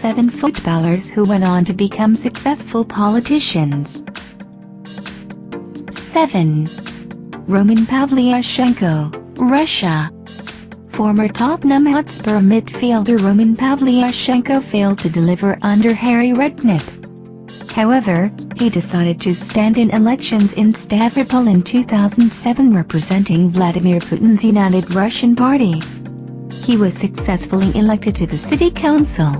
7 footballers who went on to become successful politicians. 7. Roman Pavlyuchenko, Russia. Former Tottenham Hotspur midfielder Roman Pavlyuchenko failed to deliver under Harry Redknapp. However, he decided to stand in elections in Stavropol in 2007 representing Vladimir Putin's United Russian Party. He was successfully elected to the city council.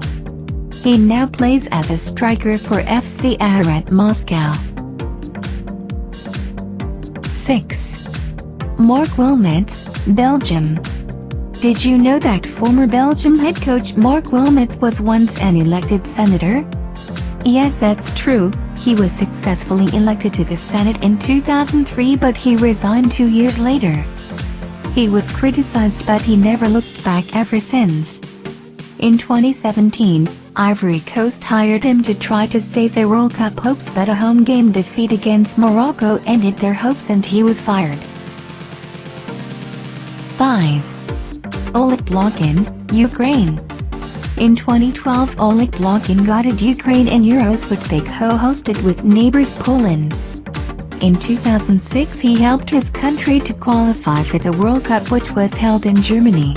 He now plays as a striker for FC Arat Moscow. 6. Mark Wilmots, Belgium. Did you know that former Belgium head coach Mark Wilmots was once an elected senator? Yes, that's true. He was successfully elected to the Senate in 2003, but he resigned 2 years later. He was criticized, but he never looked back ever since. In 2017, Ivory Coast hired him to try to save their World Cup hopes, but a home game defeat against Morocco ended their hopes and he was fired. 5. Oleg Blokhin, Ukraine. In 2012, Oleg Blokhin guided Ukraine in Euros, which they co-hosted with neighbors Poland. In 2006, he helped his country to qualify for the World Cup, which was held in Germany.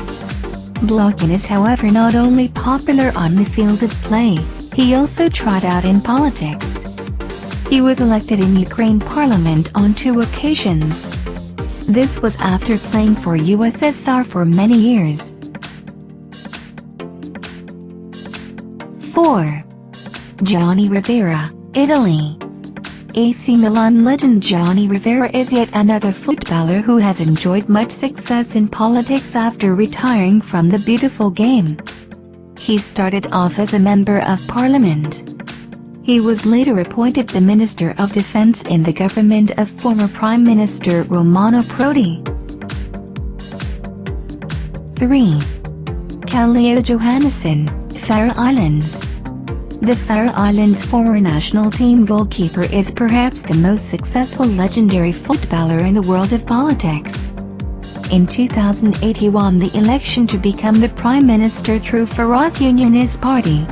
Blokhin is, however, not only popular on the field of play, he also tried out in politics. He was elected in Ukraine Parliament on 2 occasions. This was after playing for USSR for many years. 4. Gianni Rivera, Italy. AC Milan legend Gianni Rivera is yet another footballer who has enjoyed much success in politics after retiring from the beautiful game. He started off as a member of parliament. He was later appointed the Minister of Defense in the government of former Prime Minister Romano Prodi. 3. Kalle Johannesson, Faroe Islands. The Faroe Islands' former national team goalkeeper is perhaps the most successful legendary footballer in the world of politics. In 2008, he won the election to become the Prime Minister through Faroese Unionist Party.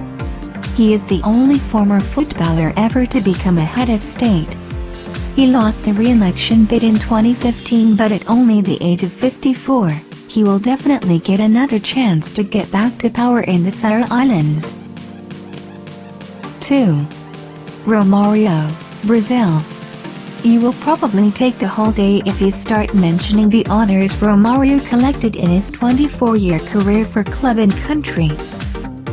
He is the only former footballer ever to become a head of state. He lost the re-election bid in 2015, but at only the age of 54, he will definitely get another chance to get back to power in the Faroe Islands. 2. Romario, Brazil. You will probably take the whole day if you start mentioning the honors Romario collected in his 24-year career for club and country.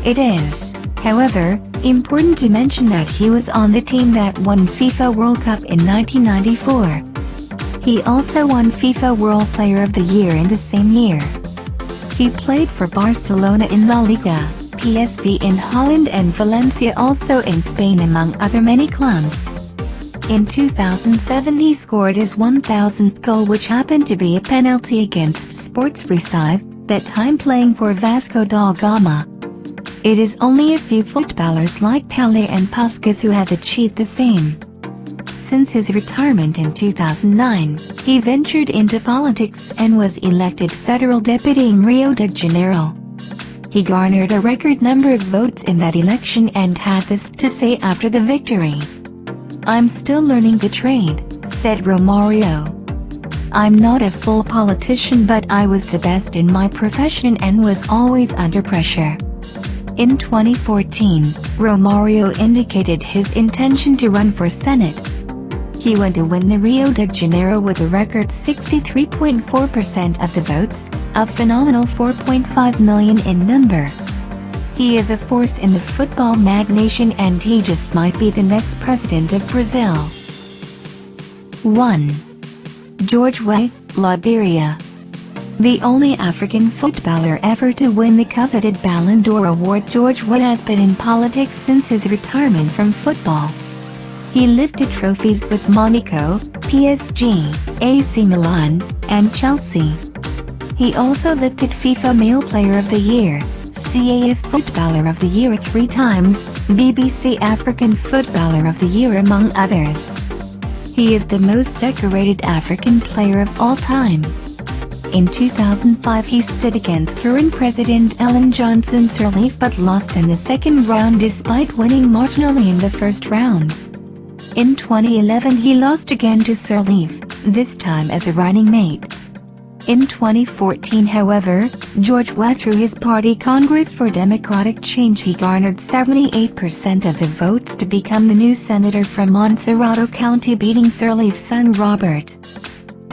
It is, however, important to mention that he was on the team that won FIFA World Cup in 1994. He also won FIFA World Player of the Year in the same year. He played for Barcelona in La Liga, PSV in Holland and Valencia also in Spain, among other many clubs. In 2007 he scored his 1000th goal, which happened to be a penalty against Sports Recife, that time playing for Vasco da Gama. It is only a few footballers like Pelé and Puskas who has achieved the same. Since his retirement in 2009, he ventured into politics and was elected federal deputy in Rio de Janeiro. He garnered a record number of votes in that election and had this to say after the victory. "I'm still learning the trade," said Romario. "I'm not a full politician, but I was the best in my profession and was always under pressure." In 2014, Romario indicated his intention to run for Senate. He went to win the Rio de Janeiro with a record 63.4% of the votes, a phenomenal 4.5 million in number. He is a force in the football mad nation and he just might be the next president of Brazil. 1. George Weah, Liberia. The only African footballer ever to win the coveted Ballon d'Or award, George Weah has been in politics since his retirement from football. He lifted trophies with Monaco, PSG, AC Milan, and Chelsea. He also lifted FIFA Male Player of the Year, CAF Footballer of the Year 3 times, BBC African Footballer of the Year, among others. He is the most decorated African player of all time. In 2005 he stood against current President Ellen Johnson Sirleaf but lost in the second round despite winning marginally in the first round. In 2011 he lost again to Sirleaf, this time as a running mate. In 2014 however, George withdrew his party Congress for Democratic Change. He garnered 78% of the votes to become the new senator from Montserrado County, beating Sirleaf's son Robert.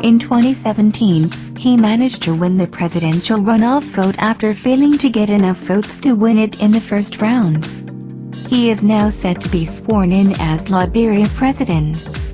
In 2017, he managed to win the presidential runoff vote after failing to get enough votes to win it in the first round. He is now set to be sworn in as Liberia president.